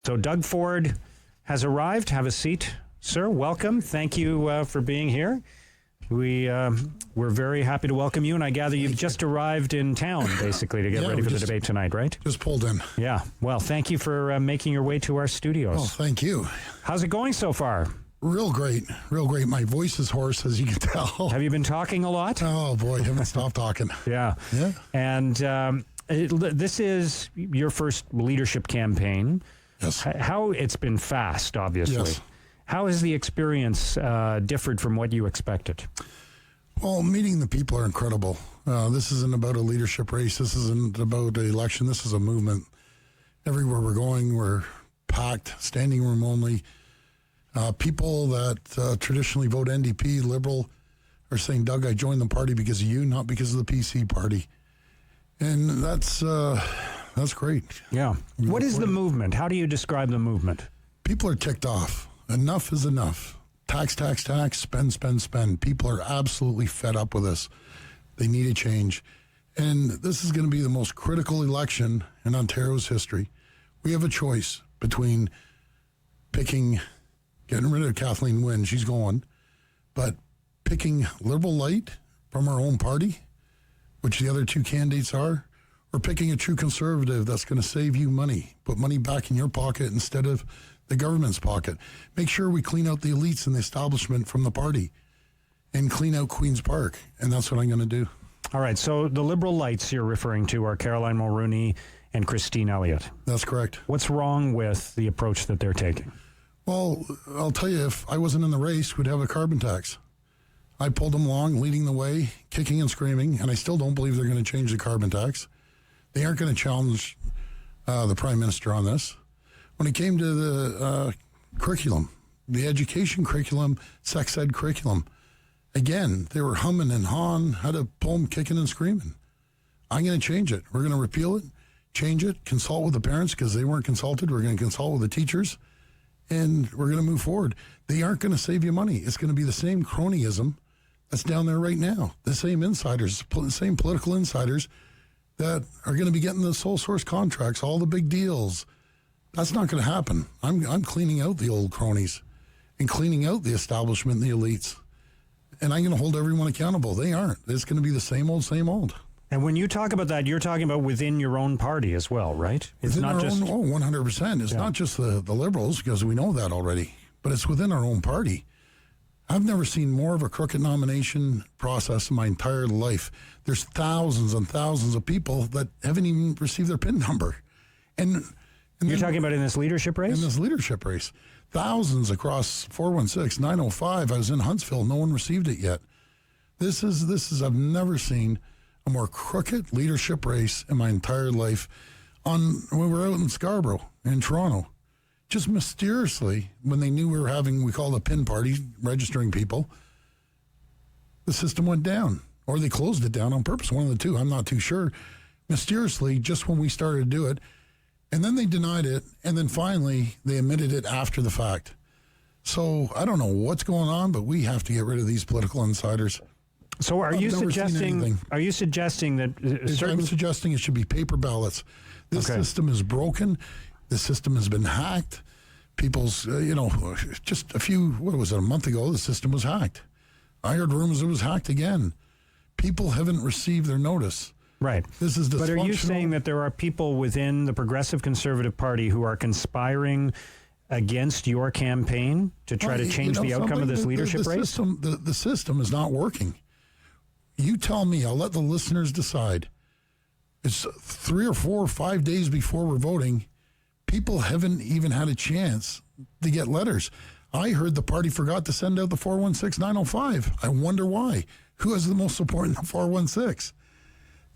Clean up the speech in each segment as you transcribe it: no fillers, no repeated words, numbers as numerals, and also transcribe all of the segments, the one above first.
So Doug Ford has arrived. Have a seat, sir. Welcome. Thank you for being here. We're very happy to welcome you, and I gather you've just arrived in town, basically, to get ready for the debate tonight, right? Just pulled in. Yeah. Well, thank you for making your way to our studios. Oh, thank you. How's it going so far? Real great. Real great. My voice is hoarse, as you can tell. Have you been talking a lot? Oh, boy. Haven't stopped talking. Yeah. And this is your first leadership campaign. Yes. How it's been fast, obviously. Yes. How has the experience differed from what you expected? Well, meeting the people are incredible. This isn't about a leadership race. This isn't about an election. This is a movement. Everywhere we're going, we're packed, standing room only. People that traditionally vote NDP, Liberal, are saying, Doug, I joined the party because of you, not because of the PC party. And that's great. Yeah. What is the movement? How do you describe the movement? People are ticked off. Enough is enough. Tax, tax, tax, spend, spend, spend. People are absolutely fed up with this. They need a change. And this is going to be the most critical election in Ontario's history. We have a choice between getting rid of Kathleen Wynne, she's going, but picking Liberal Light from our own party, which the other two candidates are, or picking a true conservative that's going to save you money, put money back in your pocket instead of the government's pocket. Make sure we clean out the elites and the establishment from the party and clean out Queen's Park. And that's what I'm going to do. All right. So the Liberal Lights you're referring to are Caroline Mulroney and Christine Elliott. That's correct. What's wrong with the approach that they're taking? Well, I'll tell you, if I wasn't in the race, we'd have a carbon tax. I pulled them along, leading the way, kicking and screaming, and I still don't believe they're going to change the carbon tax. They aren't going to challenge the Prime Minister on this. When it came to the curriculum, the education curriculum, sex ed curriculum, again, they were humming and hawing, had a poem kicking and screaming. I'm going to change it. We're going to repeal it, change it, consult with the parents because they weren't consulted. We're going to consult with the teachers, and we're going to move forward. They aren't going to save you money. It's going to be the same cronyism that's down there right now. The same insiders, the same political insiders that are going to be getting the sole source contracts, all the big deals. That's not going to happen. I'm cleaning out the old cronies and cleaning out the establishment and the elites. And I'm going to hold everyone accountable. They aren't. It's going to be the same old, same old. And when you talk about that, you're talking about within your own party as well, right? It's within not just... 100%. It's not just the Liberals, because we know that already. But it's within our own party. I've never seen more of a crooked nomination process in my entire life. There's thousands and thousands of people that haven't even received their PIN number. And you're talking about in this leadership race? In this leadership race. Thousands across 416, 905. I was in Huntsville. No one received it yet. This is I've never seen a more crooked leadership race in my entire life. When we were out in Scarborough, in Toronto, just mysteriously, when they knew we were having, we call it a PIN party, registering people, the system went down. Or they closed it down on purpose, one of the two. I'm not too sure. Mysteriously, just when we started to do it, and then they denied it, and then finally they admitted it after the fact. So I don't know what's going on, but we have to get rid of these political insiders. So are you suggesting that I'm suggesting it should be paper ballots. This system is broken. The system has been hacked. People's, just a month ago, the system was hacked. I heard rumors it was hacked again. People haven't received their notice. Right. This is dysfunctional. But are you saying that there are people within the Progressive Conservative Party who are conspiring against your campaign to try to change the outcome of this leadership race? The system is not working. You tell me, I'll let the listeners decide. It's 3 or 4 or 5 days before we're voting. People haven't even had a chance to get letters. I heard the party forgot to send out the 416-905. I wonder why. Who has the most support in the 416?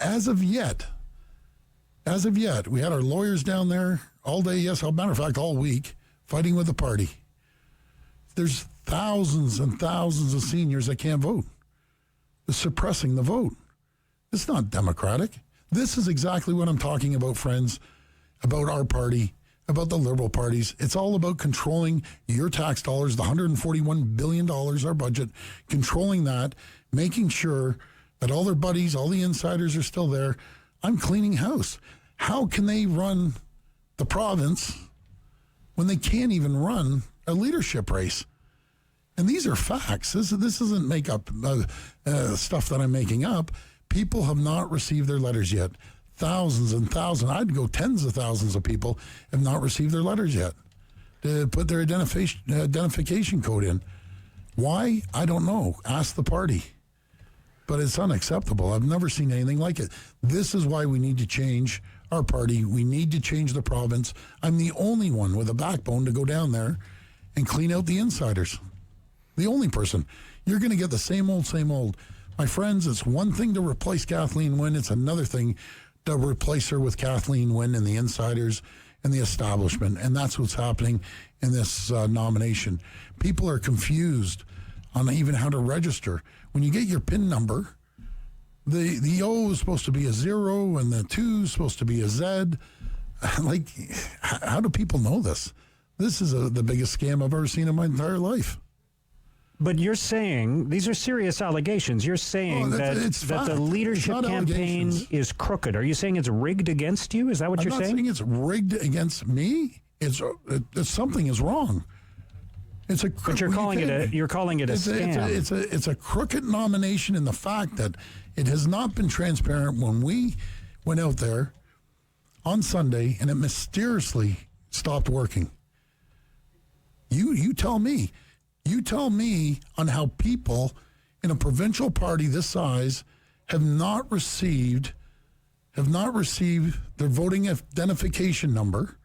As of yet, we had our lawyers down there all day, as a matter of fact, all week, fighting with the party. There's thousands and thousands of seniors that can't vote. They're suppressing the vote. It's not democratic. This is exactly what I'm talking about, friends, about our party, about the Liberal parties. It's all about controlling your tax dollars, the $141 billion, our budget, controlling that, making sure that all their buddies, all the insiders are still there. I'm cleaning house. How can they run the province when they can't even run a leadership race. And these are facts. This isn't make up stuff that I'm making up. People have not received their letters yet. Thousands and thousands, I'd go tens of thousands of people have not received their letters yet to put their identification code in. Why? I don't know. Ask the party. But it's unacceptable. I've never seen anything like it. This is why we need to change our party. We need to change the province. I'm the only one with a backbone to go down there and clean out the insiders. The only person. You're going to get the same old, same old. My friends, it's one thing to replace Kathleen Wynne. It's another thing to replace her with Kathleen Wynne and the insiders and the establishment. And that's what's happening in this nomination. People are confused on even how to register. When you get your PIN number, the O is supposed to be a 0 and the 2 is supposed to be a Z. Like, how do people know this? This is the biggest scam I've ever seen in my entire life. But you're saying, these are serious allegations. You're saying that the leadership campaign is crooked. Are you saying it's rigged against you? Is that what you're saying? I'm not saying it's rigged against me. It's something is wrong. But you're calling it a scam. It's a crooked nomination in the fact that it has not been transparent when we went out there on Sunday and it mysteriously stopped working. You tell me. You tell me on how people in a provincial party this size have not received their voting identification number.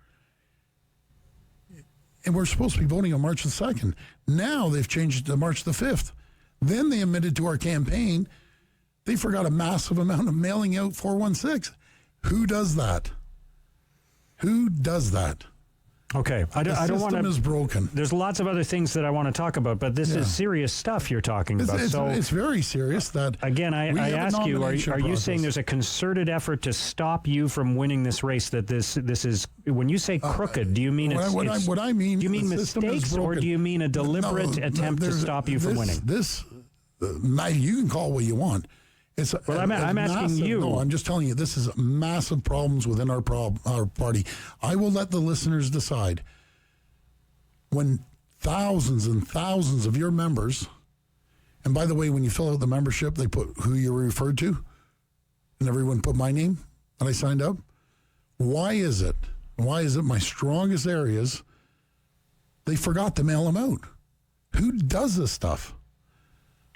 And we're supposed to be voting on March the 2nd. Now they've changed it to March the 5th. Then they admitted to our campaign they forgot a massive amount of mailing out 416. Who does that? Who does that? Okay, I don't want to. The system is broken. There's lots of other things that I want to talk about, but this is serious stuff you're talking about. It's very serious. That again, I ask you: Are you saying there's a concerted effort to stop you from winning this race? That this is when you say crooked, do you mean what I mean? Do you mean mistakes, or do you mean a deliberate attempt to stop you from winning? You can call it what you want. I'm asking you. No, I'm just telling you, this is massive problems within our party. I will let the listeners decide. When thousands and thousands of your members, and by the way, when you fill out the membership, they put who you're referred to, and everyone put my name, and I signed up. Why is it my strongest areas, they forgot to mail them out? Who does this stuff?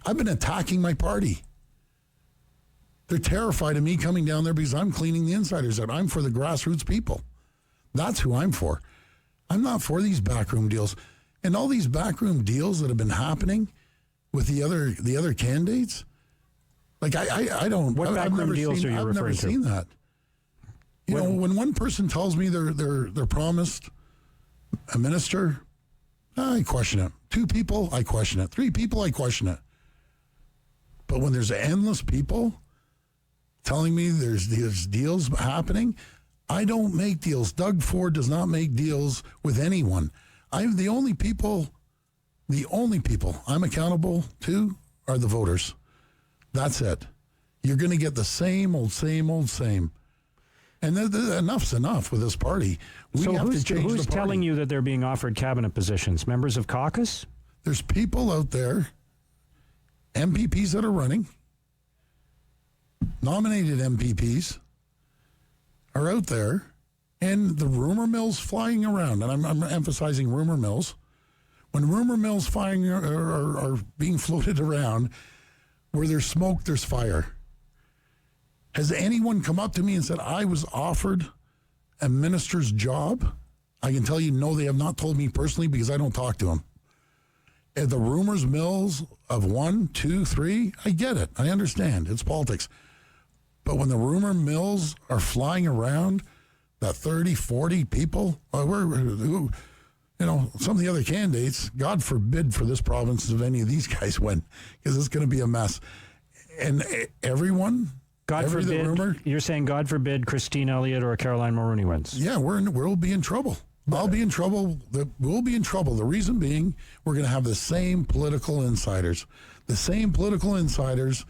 I've been attacking my party. They're terrified of me coming down there because I'm cleaning the insiders out. I'm for the grassroots people. That's who I'm for. I'm not for these backroom deals. And all these backroom deals that have been happening with the other candidates, like I don't. What backroom deals are you referring to? I've never seen that. You know, when one person tells me they're promised a minister, I question it. 2 people, I question it. 3 people, I question it. But when there's endless people telling me there's deals happening, I don't make deals. Doug Ford does not make deals with anyone. I'm the only people I'm accountable to are the voters. That's it. You're going to get the same old. And enough's enough with this party. We have to change the party. Who's telling you that they're being offered cabinet positions? Members of caucus? There's people out there, MPPs that are running, nominated MPPs are out there, and the rumor mills flying around. And I'm emphasizing rumor mills. When rumor mills flying are being floated around, where there's smoke, there's fire. Has anyone come up to me and said, I was offered a minister's job? I can tell you, no, they have not told me personally because I don't talk to them. If the rumors mills of 1, 2, 3, I get it. I understand. It's politics. But when the rumor mills are flying around, that 30, 40 people, some of the other candidates, God forbid for this province if any of these guys win, because it's going to be a mess. And everyone, God forbid, you're saying God forbid Christine Elliott or Caroline Mulroney wins. Yeah, we'll be in trouble. I'll be in trouble. We'll be in trouble. The reason being, we're going to have the same political insiders. The same political insiders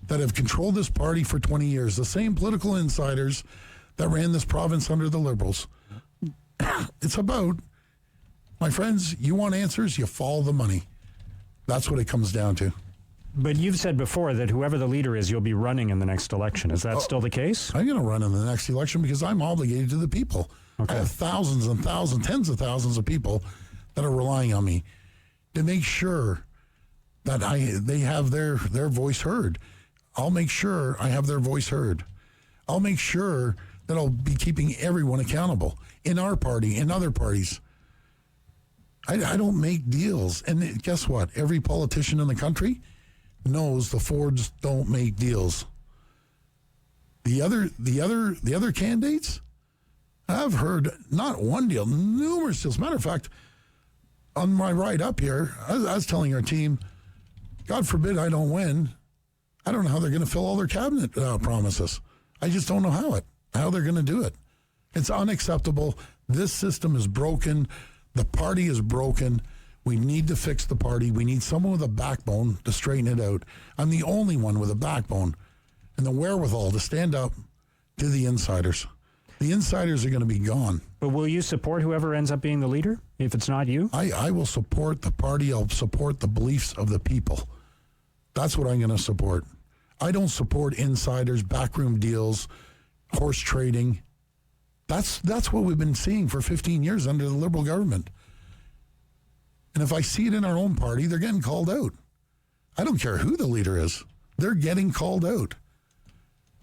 that have controlled this party for 20 years. The same political insiders that ran this province under the Liberals. It's about My friends, you want answers, you follow the money. That's what it comes down to. But you've said before that whoever the leader is, you'll be running in the next election. Is that still the case? I'm going to run in the next election because I'm obligated to the people. Okay. I have thousands and thousands, tens of thousands of people that are relying on me to make sure that they have their voice heard. I'll make sure I have their voice heard. I'll make sure that I'll be keeping everyone accountable in our party, in other parties. I don't make deals. And guess what? Every politician in the country knows the Fords don't make deals. The other candidates, I've heard not one deal, numerous deals. Matter of fact, on my ride up here, I was telling our team, God forbid I don't win, I don't know how they're going to fill all their cabinet promises. I just don't know how they're going to do it. It's unacceptable. This system is broken. The party is broken. We need to fix the party. We need someone with a backbone to straighten it out. I'm the only one with a backbone and the wherewithal to stand up to the insiders. The insiders are going to be gone. But will you support whoever ends up being the leader if it's not you? I will support the party. I'll support the beliefs of the people. That's what I'm going to support. I don't support insiders, backroom deals, horse trading. That's what we've been seeing for 15 years under the Liberal government. And if I see it in our own party, they're getting called out. I don't care who the leader is. They're getting called out.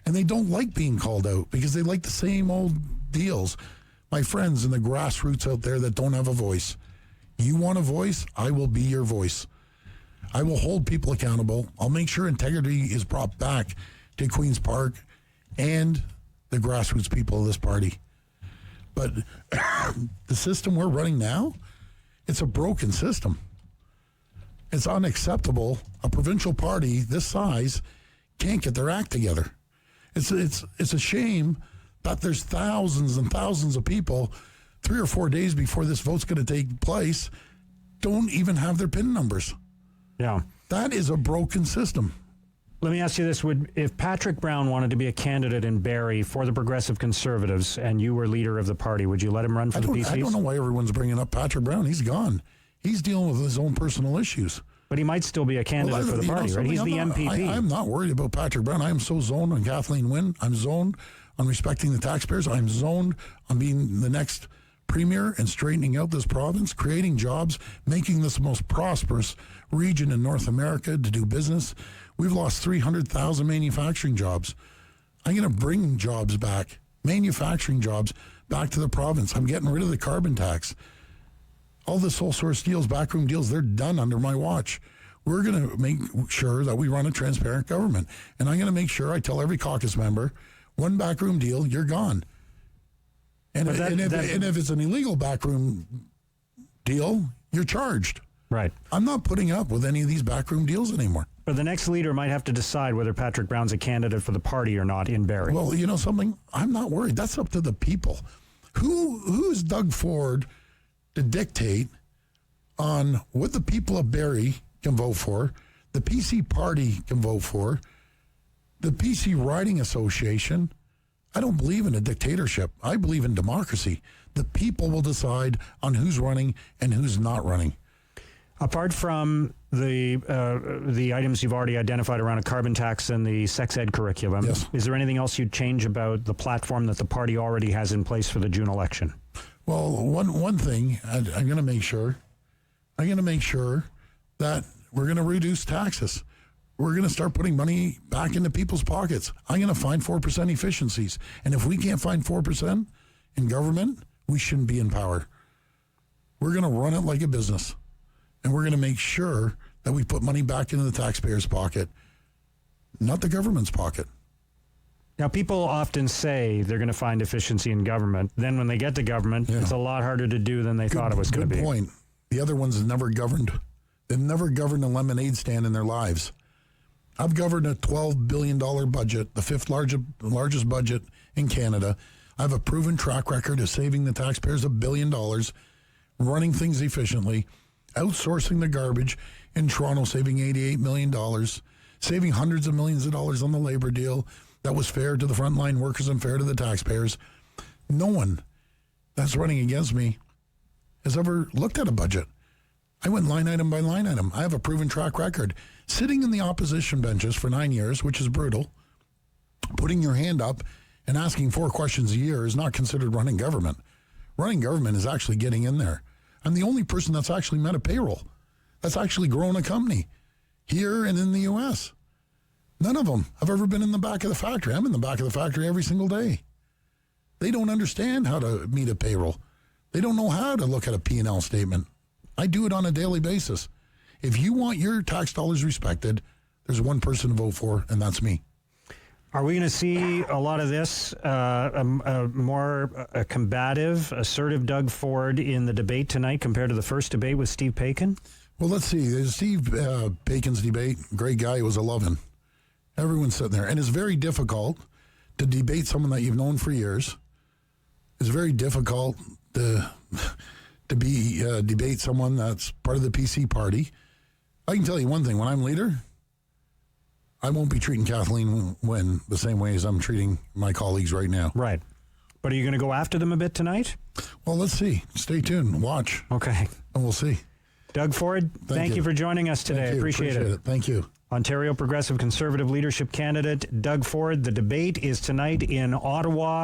And they don't like being called out because they like the same old deals. My friends in the grassroots out there that don't have a voice. You want a voice? I will be your voice. I will hold people accountable. I'll make sure integrity is brought back to Queen's Park and the grassroots people of this party. But the system we're running now, it's a broken system. It's unacceptable. A provincial party this size can't get their act together. It's a shame that there's thousands and thousands of people 3 or 4 days before this vote's going to take place don't even have their PIN numbers. Yeah. That is a broken system. Let me ask you this. If Patrick Brown wanted to be a candidate in Barrie for the Progressive Conservatives and you were leader of the party, would you let him run for the PCs? I don't know why everyone's bringing up Patrick Brown. He's gone. He's dealing with his own personal issues. But he might still be a candidate for the party, right? He's the MPP. I'm not worried about Patrick Brown. I am so zoned on Kathleen Wynne. I'm zoned on respecting the taxpayers. I'm zoned on being the next premier and straightening out this province, creating jobs, making this the most prosperous region in North America to do business. We've lost 300,000 manufacturing jobs. I'm going to bring jobs back, manufacturing jobs back to the province. I'm getting rid of the carbon tax. All the sole source deals, backroom deals, they're done under my watch. We're going to make sure that we run a transparent government. And I'm going to make sure I tell every caucus member, one backroom deal, you're gone. And if it's an illegal backroom deal, you're charged. Right. I'm not putting up with any of these backroom deals anymore. But the next leader might have to decide whether Patrick Brown's a candidate for the party or not in Barrie. Well, you know something? I'm not worried. That's up to the people. Who's Doug Ford to dictate on what the people of Barrie can vote for, the PC party can vote for, the PC Riding Association? I don't believe in a dictatorship. I believe in democracy. The people will decide on who's running and who's not running. Apart from the items you've already identified around a carbon tax and the sex ed curriculum, yes. Is there anything else you'd change about the platform that the party already has in place for the June election? Well, one thing I'm going to make sure. I'm going to make sure that we're going to reduce taxes. We're going to start putting money back into people's pockets. I'm going to find 4% efficiencies. And if we can't find 4% in government, we shouldn't be in power. We're going to run it like a business. And we're going to make sure that we put money back into the taxpayer's pocket, not the government's pocket. Now, people often say they're going to find efficiency in government. Then when they get to government, it's a lot harder to do than they thought it was going to be. Good point. The other ones have never governed. They've never governed a lemonade stand in their lives. I've governed a $12 billion budget, the fifth largest budget in Canada. I have a proven track record of saving the taxpayers $1 billion, running things efficiently, outsourcing the garbage in Toronto, saving $88 million, saving hundreds of millions of dollars on the labor deal that was fair to the frontline workers and fair to the taxpayers. No one that's running against me has ever looked at a budget. I went line item by line item. I have a proven track record. Sitting in the opposition benches for 9 years, which is brutal, putting your hand up and asking 4 questions a year is not considered running government. Running government is actually getting in there. I'm the only person that's actually met a payroll, that's actually grown a company here and in the U.S. None of them have ever been in the back of the factory. I'm in the back of the factory every single day. They don't understand how to meet a payroll. They don't know how to look at a P&L statement. I do it on a daily basis. If you want your tax dollars respected, there's one person to vote for, and that's me. Are we going to see a lot of this, a more combative, assertive Doug Ford in the debate tonight compared to the first debate with Steve Paikin? Well, let's see. There's Steve Paikin's debate, great guy, it was a lovin'. Everyone's sitting there. And it's very difficult to debate someone that you've known for years. It's very difficult to debate someone that's part of the PC party. I can tell you one thing. When I'm leader, I won't be treating Kathleen Wynne the same way as I'm treating my colleagues right now. Right. But are you going to go after them a bit tonight? Well, let's see. Stay tuned. Watch. Okay. And we'll see. Doug Ford, thank you for joining us today. I appreciate it. Thank you. Ontario Progressive Conservative Leadership candidate Doug Ford. The debate is tonight in Ottawa.